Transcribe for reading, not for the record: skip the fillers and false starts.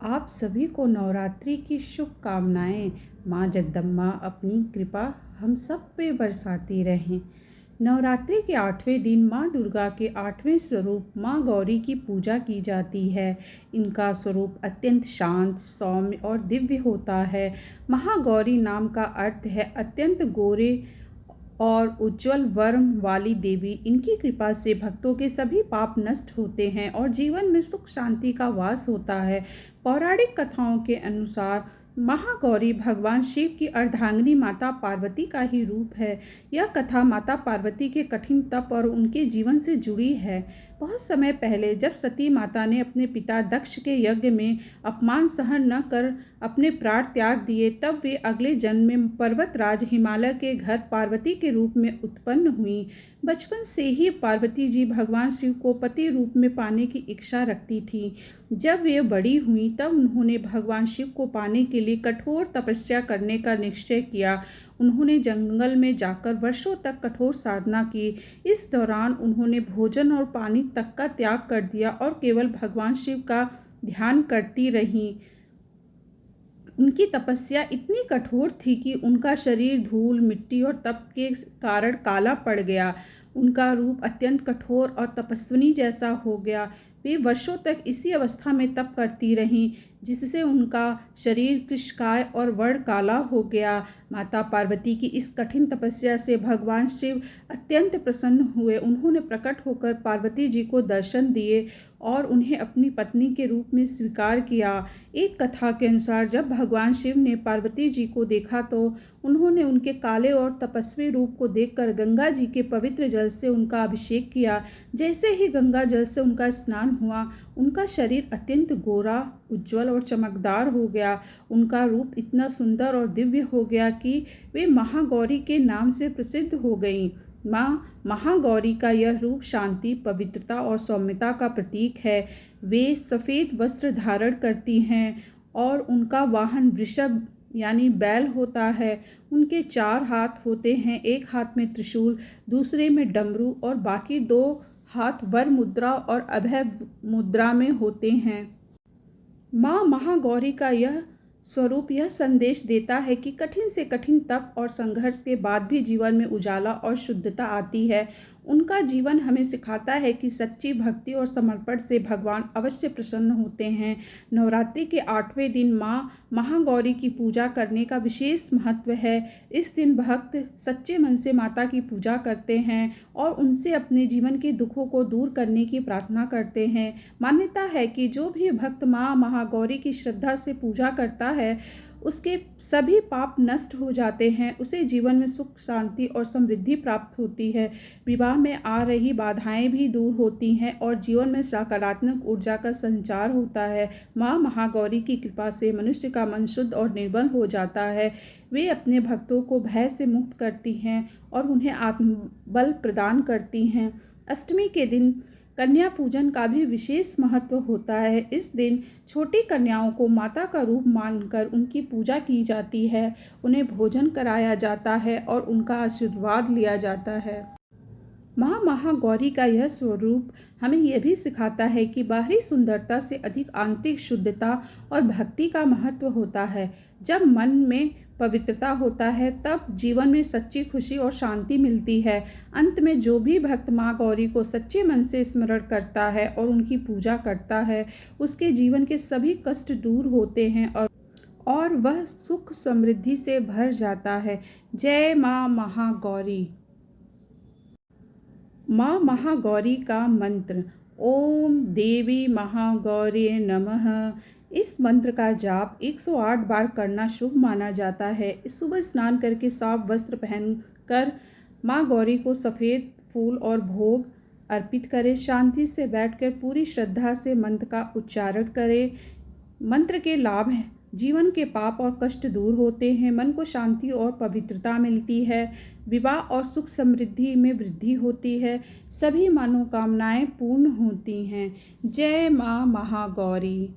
आप सभी को नवरात्रि की शुभकामनाएं। माँ जगदम्बा अपनी कृपा हम सब पे बरसाती रहें। नवरात्रि के 8वें दिन माँ दुर्गा के 8वें स्वरूप माँ गौरी की पूजा की जाती है। इनका स्वरूप अत्यंत शांत, सौम्य और दिव्य होता है। महागौरी नाम का अर्थ है अत्यंत गोरे और उज्जवल वर्ण वाली देवी। इनकी कृपा से भक्तों के सभी पाप नष्ट होते हैं और जीवन में सुख शांति का वास होता है। पौराणिक कथाओं के अनुसार महागौरी भगवान शिव की अर्धांगिनी माता पार्वती का ही रूप है। यह कथा माता पार्वती के कठिन तप और उनके जीवन से जुड़ी है। बहुत समय पहले जब सती माता ने अपने पिता दक्ष के यज्ञ में अपमान सहन न कर अपने प्राण त्याग दिए, तब वे अगले जन्म में पर्वतराज हिमालय के घर पार्वती के रूप में उत्पन्न हुई। बचपन से ही पार्वती जी भगवान शिव को पति रूप में पाने की इच्छा रखती थी। जब वे बड़ी हुई तब उन्होंने भगवान शिव को पाने के लिए कठोर तपस्या करने का निश्चय किया। उन्होंने जंगल में जाकर वर्षों तक कठोर साधना की। इस दौरान उन्होंने भोजन और पानी तक का त्याग कर दिया और केवल भगवान शिव का ध्यान करती रहीं। उनकी तपस्या इतनी कठोर थी कि उनका शरीर धूल, मिट्टी और तप के कारण काला पड़ गया। उनका रूप अत्यंत कठोर और तपस्विनी जैसा हो गया। वे वर्षों तक इसी अवस्था में तप करती रहीं, जिससे उनका शरीर कृशकाय और वर्ण काला हो गया। माता पार्वती की इस कठिन तपस्या से भगवान शिव अत्यंत प्रसन्न हुए। उन्होंने प्रकट होकर पार्वती जी को दर्शन दिए और उन्हें अपनी पत्नी के रूप में स्वीकार किया। एक कथा के अनुसार जब भगवान शिव ने पार्वती जी को देखा तो उन्होंने उनके काले और तपस्वी रूप को देखकर गंगा जी के पवित्र जल से उनका अभिषेक किया। जैसे ही गंगा जल से उनका स्नान हुआ, उनका शरीर अत्यंत गोरा, उज्जवल और चमकदार हो गया। उनका रूप इतना सुंदर और दिव्य हो गया कि वे महागौरी के नाम से प्रसिद्ध हो गईं। माँ महागौरी का यह रूप शांति, पवित्रता और सौम्यता का प्रतीक है। वे सफ़ेद वस्त्र धारण करती हैं और उनका वाहन वृषभ यानी बैल होता है। उनके 4 हाथ होते हैं, एक हाथ में त्रिशूल, दूसरे में डमरू और बाकी 2 हाथ वर मुद्रा और अभय मुद्रा में होते हैं। माँ महागौरी का यह स्वरूप यह संदेश देता है कि कठिन से कठिन तप और संघर्ष के बाद भी जीवन में उजाला और शुद्धता आती है। उनका जीवन हमें सिखाता है कि सच्ची भक्ति और समर्पण से भगवान अवश्य प्रसन्न होते हैं। नवरात्रि के 8वें दिन माँ महागौरी की पूजा करने का विशेष महत्व है। इस दिन भक्त सच्चे मन से माता की पूजा करते हैं और उनसे अपने जीवन के दुखों को दूर करने की प्रार्थना करते हैं। मान्यता है कि जो भी भक्त माँ महागौरी की श्रद्धा से पूजा करता है, उसके सभी पाप नष्ट हो जाते हैं, उसे जीवन में सुख, शांति और समृद्धि प्राप्त होती है। विवाह में आ रही बाधाएं भी दूर होती हैं और जीवन में सकारात्मक ऊर्जा का संचार होता है। माँ महागौरी की कृपा से मनुष्य का मन शुद्ध और निर्मल हो जाता है। वे अपने भक्तों को भय से मुक्त करती हैं और उन्हें आत्मबल प्रदान करती हैं। अष्टमी के दिन कन्या पूजन का भी विशेष महत्व होता है। इस दिन छोटी कन्याओं को माता का रूप मानकर उनकी पूजा की जाती है, उन्हें भोजन कराया जाता है और उनका आशीर्वाद लिया जाता है। माँ महागौरी का यह स्वरूप हमें यह भी सिखाता है कि बाहरी सुंदरता से अधिक आंतरिक शुद्धता और भक्ति का महत्व होता है। जब मन में पवित्रता होता है तब जीवन में सच्ची खुशी और शांति मिलती है। अंत में जो भी भक्त माँ गौरी को सच्चे मन से स्मरण करता है और उनकी पूजा करता है, उसके जीवन के सभी कष्ट दूर होते हैं और वह सुख समृद्धि से भर जाता है। जय माँ महागौरी। माँ महागौरी का मंत्र। ओम देवी महागौरी नमः। इस मंत्र का जाप 108 बार करना शुभ माना जाता है। सुबह स्नान करके साफ वस्त्र पहनकर माँ गौरी को सफ़ेद फूल और भोग अर्पित करें। शांति से बैठकर पूरी श्रद्धा से मंत्र का उच्चारण करें। मंत्र के लाभ हैं, जीवन के पाप और कष्ट दूर होते हैं, मन को शांति और पवित्रता मिलती है, विवाह और सुख समृद्धि में वृद्धि होती है, सभी मनोकामनाएं पूर्ण होती हैं। जय माँ महागौरी।